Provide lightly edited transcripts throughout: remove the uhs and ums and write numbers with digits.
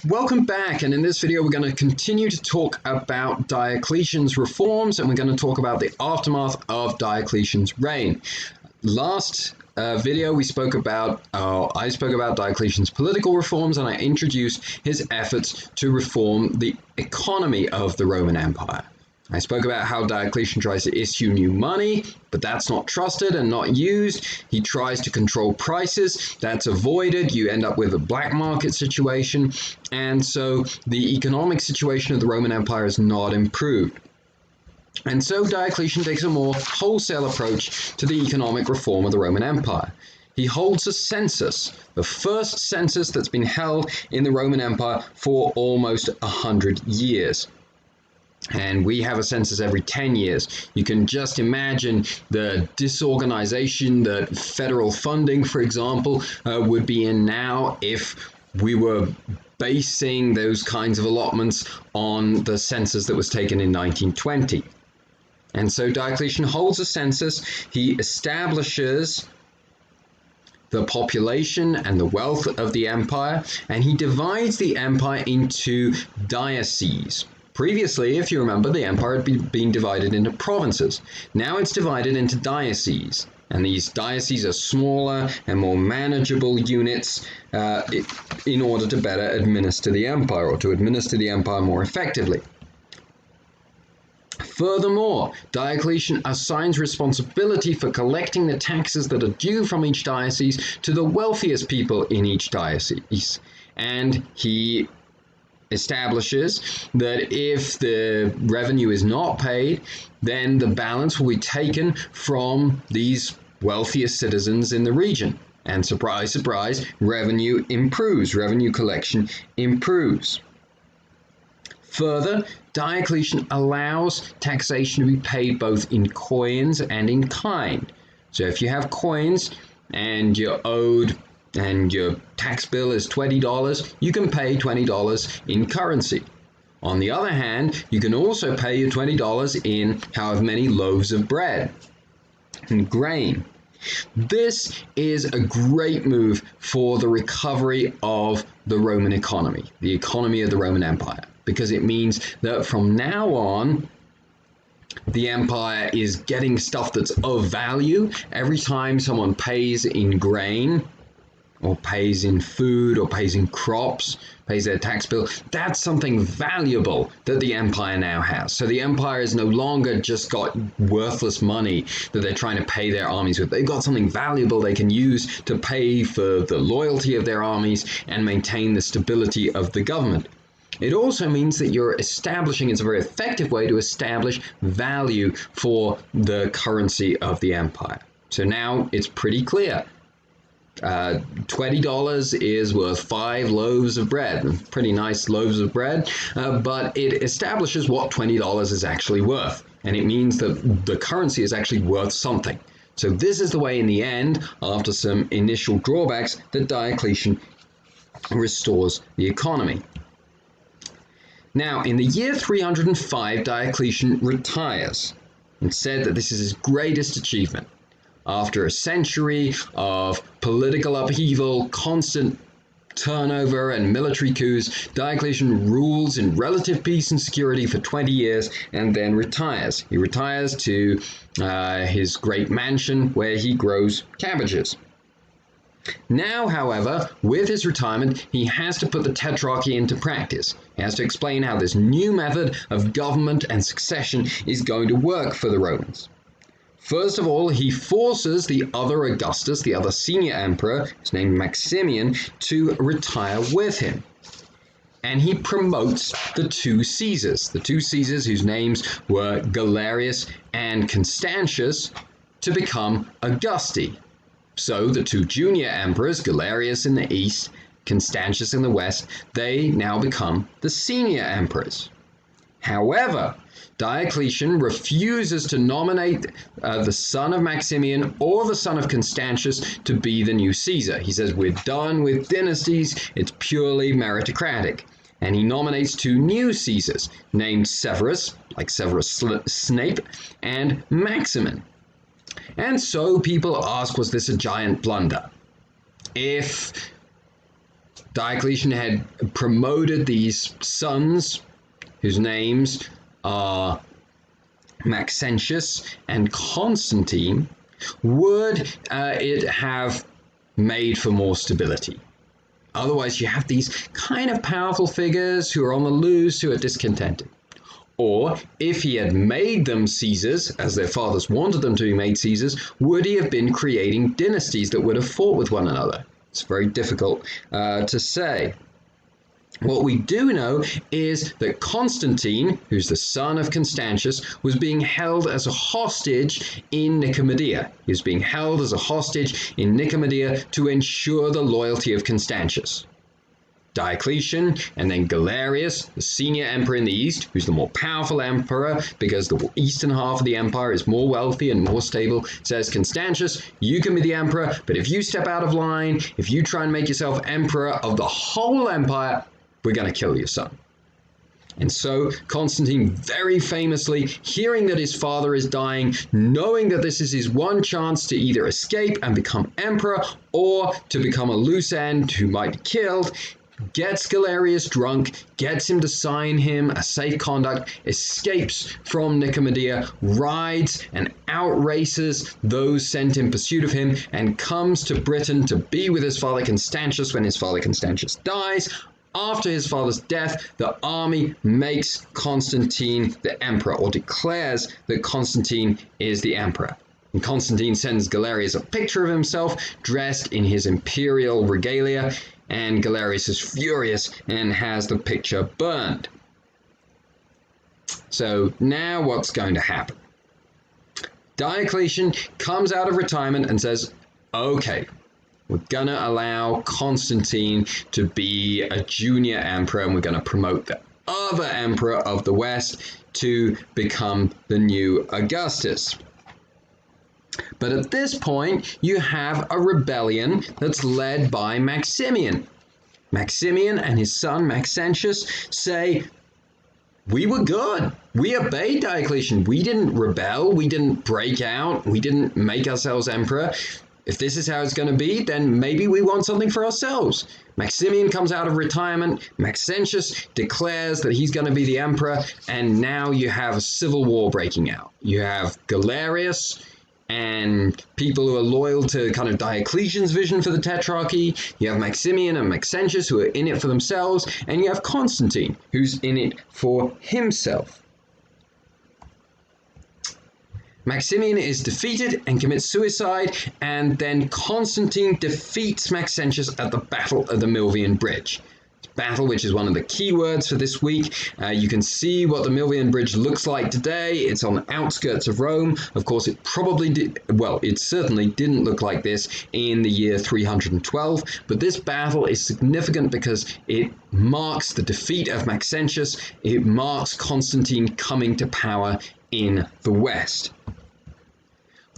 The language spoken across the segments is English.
Welcome back, and in this video we're going to continue to talk about Diocletian's reforms, and we're going to talk about the aftermath of Diocletian's reign. Last video I spoke about Diocletian's political reforms, and I introduced his efforts to reform the economy of the Roman Empire. I spoke about how Diocletian tries to issue new money, but that's not trusted and not used. He tries to control prices. That's avoided. You end up with a black market situation. And so the economic situation of the Roman Empire is not improved. And so Diocletian takes a more wholesale approach to the economic reform of the Roman Empire. He holds a census, the first census that's been held in the Roman Empire for almost 100 years. And we have a census every 10 years. You can just imagine the disorganization that federal funding, for example, would be in now if we were basing those kinds of allotments on the census that was taken in 1920. And so Diocletian holds a census. He establishes the population and the wealth of the empire, and he divides the empire into dioceses. Previously, if you remember, the empire had been divided into provinces. Now it's divided into dioceses, and these dioceses are smaller and more manageable units in order to better administer the empire, or to administer the empire more effectively. Furthermore, Diocletian assigns responsibility for collecting the taxes that are due from each diocese to the wealthiest people in each diocese, and he establishes that if the revenue is not paid, then the balance will be taken from these wealthiest citizens in the region. And surprise, surprise, revenue improves, revenue collection improves. Further, Diocletian allows taxation to be paid both in coins and in kind. So if you have coins and you're owed and your tax bill is $20, you can pay $20 in currency. On the other hand, you can also pay your $20 in however many loaves of bread and grain. This is a great move for the recovery of the Roman economy, the economy of the Roman Empire, because it means that from now on, the empire is getting stuff that's of value. Every time someone pays in grain, or pays in food, or pays in crops, pays their tax bill, that's something valuable that the empire now has. So the empire has no longer just got worthless money that they're trying to pay their armies with. They've got something valuable they can use to pay for the loyalty of their armies and maintain the stability of the government. It also means that you're establishing, it's a very effective way to establish value for the currency of the empire. So now it's pretty clear. $20 is worth 5 loaves of bread, pretty nice loaves of bread, but it establishes what $20 is actually worth, and it means that the currency is actually worth something. So this is the way in the end, after some initial drawbacks, that Diocletian restores the economy. Now, in the year 305, Diocletian retires and said that this is his greatest achievement. After a century of political upheaval, constant turnover, and military coups, Diocletian rules in relative peace and security for 20 years and then retires. He retires to his great mansion where he grows cabbages. Now, however, with his retirement, he has to put the tetrarchy into practice. He has to explain how this new method of government and succession is going to work for the Romans. First of all, he forces the other Augustus, the other senior emperor, his name Maximian, to retire with him. And he promotes the two Caesars whose names were Galerius and Constantius, to become Augusti. So the two junior emperors, Galerius in the east, Constantius in the west, they now become the senior emperors. However, Diocletian refuses to nominate the son of Maximian or the son of Constantius to be the new Caesar. He says, we're done with dynasties, it's purely meritocratic. And he nominates two new Caesars, named Severus, like Severus Snape, and Maximin. And so people ask, was this a giant blunder? If Diocletian had promoted these sons, whose names are Maxentius and Constantine, would it have made for more stability. Otherwise, you have these kind of powerful figures who are on the loose, who are discontented. Or, if he had made them Caesars, as their fathers wanted them to be made Caesars, would he have been creating dynasties that would have fought with one another? It's very difficult to say. What we do know is that Constantine, who's the son of Constantius, was being held as a hostage in Nicomedia. He was being held as a hostage in Nicomedia to ensure the loyalty of Constantius. Diocletian, and then Galerius, the senior emperor in the east, who's the more powerful emperor because the eastern half of the empire is more wealthy and more stable, says, Constantius, you can be the emperor, but if you step out of line, if you try and make yourself emperor of the whole empire, we're going to kill your son. And so Constantine, very famously, hearing that his father is dying, knowing that this is his one chance to either escape and become emperor or to become a loose end who might be killed, gets Galerius drunk, gets him to sign him a safe conduct, escapes from Nicomedia, rides and outraces those sent in pursuit of him, and comes to Britain to be with his father Constantius when his father Constantius dies. After his father's death, the army makes Constantine the emperor, or declares that Constantine is the emperor. And Constantine sends Galerius a picture of himself dressed in his imperial regalia, and Galerius is furious and has the picture burned. So now what's going to happen? Diocletian comes out of retirement and says, okay, we're going to allow Constantine to be a junior emperor, and we're going to promote the other emperor of the West to become the new Augustus. But at this point, you have a rebellion that's led by Maximian. Maximian and his son Maxentius say, we were good. We obeyed Diocletian. We didn't rebel. We didn't break out. We didn't make ourselves emperor. If this is how it's going to be, then maybe we want something for ourselves. Maximian comes out of retirement. Maxentius declares that he's going to be the emperor. And now you have a civil war breaking out. You have Galerius and people who are loyal to kind of Diocletian's vision for the Tetrarchy. You have Maximian and Maxentius who are in it for themselves. And you have Constantine who's in it for himself. Maximian is defeated and commits suicide, and then Constantine defeats Maxentius at the Battle of the Milvian Bridge. Battle, which is one of the key words for this week. You can see what the Milvian Bridge looks like today. It's on the outskirts of Rome. Of course, it certainly didn't look like this in the year 312, but this battle is significant because it marks the defeat of Maxentius. It marks Constantine coming to power in the West.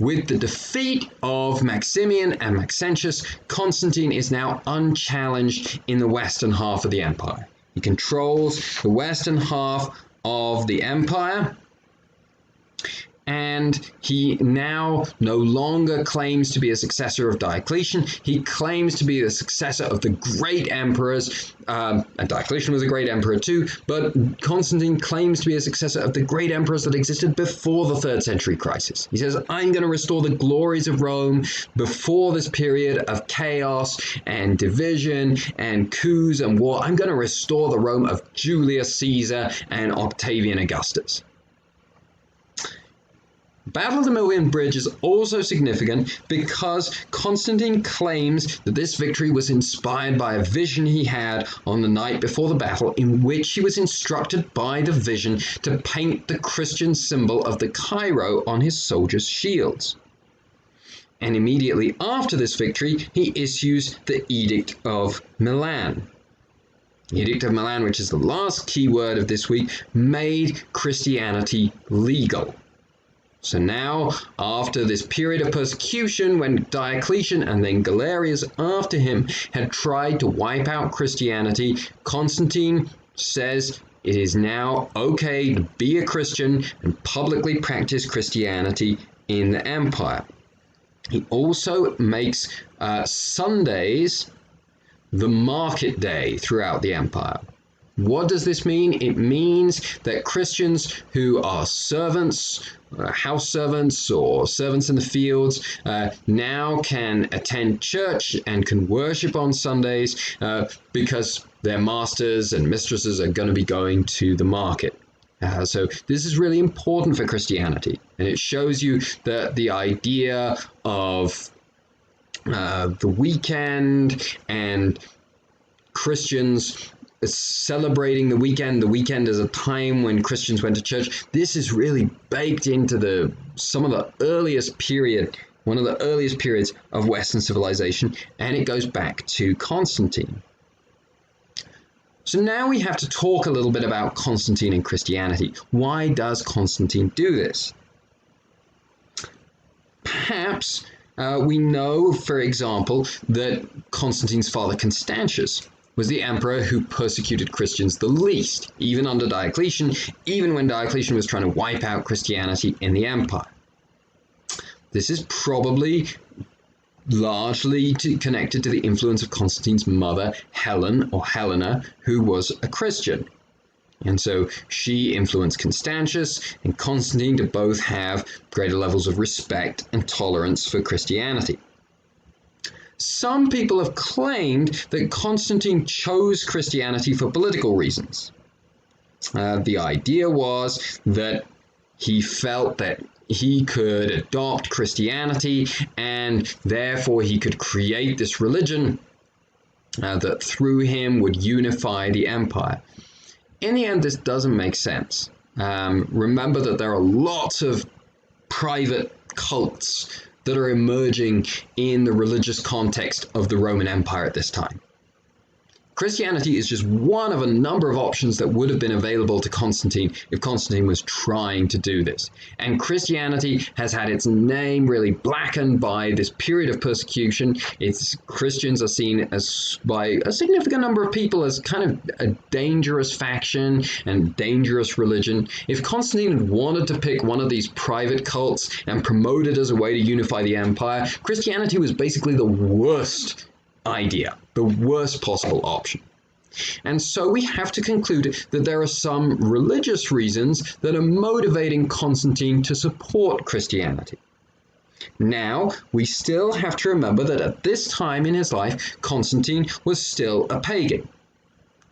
With the defeat of Maximian and Maxentius, Constantine is now unchallenged in the western half of the empire. He controls the western half of the empire, and he now no longer claims to be a successor of Diocletian. He claims to be the successor of the great emperors, and Diocletian was a great emperor too, but Constantine claims to be a successor of the great emperors that existed before the 3rd century crisis. He says, I'm going to restore the glories of Rome before this period of chaos and division and coups and war. I'm going to restore the Rome of Julius Caesar and Octavian Augustus. Battle of the Milvian Bridge is also significant because Constantine claims that this victory was inspired by a vision he had on the night before the battle, in which he was instructed by the vision to paint the Christian symbol of the Chi-Rho on his soldiers' shields. And immediately after this victory, he issues the Edict of Milan. The Edict of Milan, which is the last key word of this week, made Christianity legal. So now, after this period of persecution, when Diocletian and then Galerius after him had tried to wipe out Christianity, Constantine says it is now okay to be a Christian and publicly practice Christianity in the empire. He also makes Sundays the market day throughout the empire. What does this mean? It means that Christians who are servants, house servants, or servants in the fields, now can attend church and can worship on Sundays because their masters and mistresses are going to be going to the market. So this is really important for Christianity, and it shows you that the idea of the weekend and Christians celebrating the weekend as a time when Christians went to church, this is really baked into one of the earliest periods of Western civilization, and it goes back to Constantine. So now we have to talk a little bit about Constantine and Christianity. Why does Constantine do this? Perhaps we know, for example, that Constantine's father Constantius was the emperor who persecuted Christians the least, even under Diocletian, even when Diocletian was trying to wipe out Christianity in the empire. This is probably largely connected to the influence of Constantine's mother, Helen or Helena, who was a Christian. And so she influenced Constantius and Constantine to both have greater levels of respect and tolerance for Christianity. Some people have claimed that Constantine chose Christianity for political reasons. The idea was that he felt that he could adopt Christianity and therefore he could create this religion that through him would unify the empire. In the end, this doesn't make sense. Remember that there are lots of private cults that are emerging in the religious context of the Roman Empire at this time. Christianity is just one of a number of options that would have been available to Constantine if Constantine was trying to do this. And Christianity has had its name really blackened by this period of persecution. Christians are seen as by a significant number of people as kind of a dangerous faction and dangerous religion. If Constantine had wanted to pick one of these private cults and promote it as a way to unify the empire, Christianity was basically the worst idea, the worst possible option. And so we have to conclude that there are some religious reasons that are motivating Constantine to support Christianity. Now, we still have to remember that at this time in his life, Constantine was still a pagan.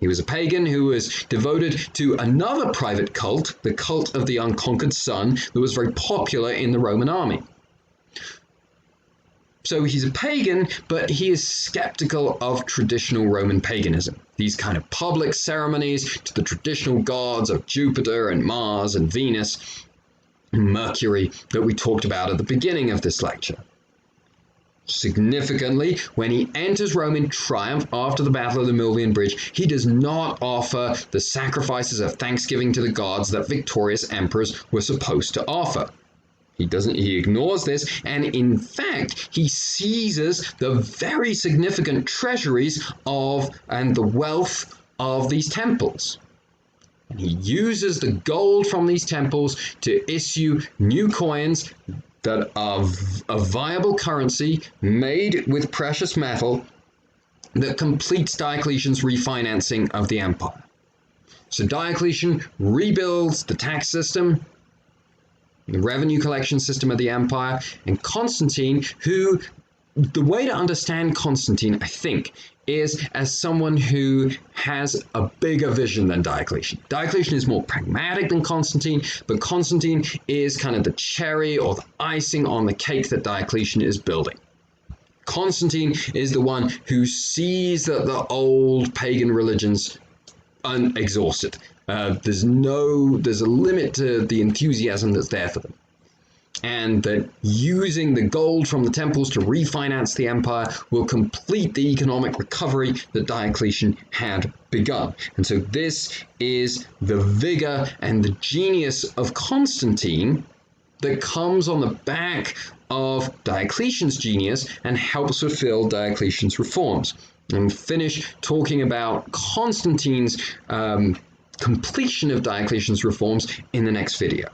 He was a pagan who was devoted to another private cult, the cult of the unconquered sun, that was very popular in the Roman army. So he's a pagan, but he is skeptical of traditional Roman paganism. These kind of public ceremonies to the traditional gods of Jupiter and Mars and Venus and Mercury that we talked about at the beginning of this lecture. Significantly, when he enters Rome in triumph after the Battle of the Milvian Bridge, he does not offer the sacrifices of thanksgiving to the gods that victorious emperors were supposed to offer. He ignores this, and in fact, he seizes the very significant treasuries and the wealth of these temples. And he uses the gold from these temples to issue new coins that are a viable currency made with precious metal that completes Diocletian's refinancing of the empire. So Diocletian rebuilds the tax system, the revenue collection system of the empire, and Constantine, who, the way to understand Constantine, I think, is as someone who has a bigger vision than Diocletian. Diocletian is more pragmatic than Constantine, but Constantine is kind of the cherry or the icing on the cake that Diocletian is building. Constantine is the one who sees that the old pagan religions unexhausted. There's a limit to the enthusiasm that's there for them. And that using the gold from the temples to refinance the empire will complete the economic recovery that Diocletian had begun. And so this is the vigor and the genius of Constantine that comes on the back of Diocletian's genius and helps fulfill Diocletian's reforms. And finish talking about Constantine's completion of Diocletian's reforms in the next video.